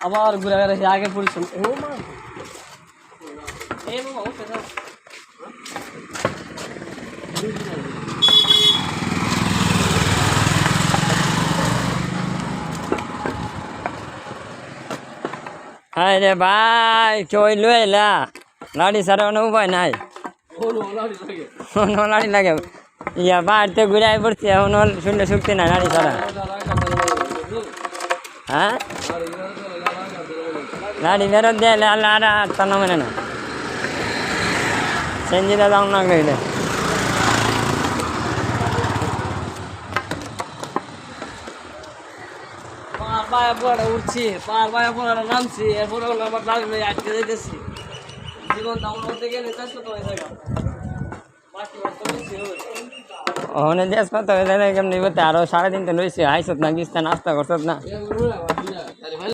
আবার ঘুরে গেছে আগে পরিশ্রম ও মা এই বাবা ওকে দাও হাই রে ভাই কই লইলা লাড়ি ছাড়া কোনো উপায় নাই লাড়ি লাগে ইয়া বাড়িতে ঘুরে পড়ছি এখন শুনলে শুকতে নাই লাড়ি ছাড়া হ্যাঁ লাড়ি ফেরত দিয়ে আল্লাহ আর হাতটা নামে না সেঞ্জিটা যাও না গেলে পার বায়া পোড়াটা উঠছি পার বায়া পোড়াটা নামছি এরপরে আমার লাড়ি লই আটকে যাইতেছি জীবন দাম করতে গেলে চাষ করতে হয়ে যাবে বাকি তো বেশি হবে ওখানে দেশ পাতা হয়ে যায় কেমনি বলতে আরো 3.5 দিন তো লইছি আইসত না গিস্তা নাস্তা করছত না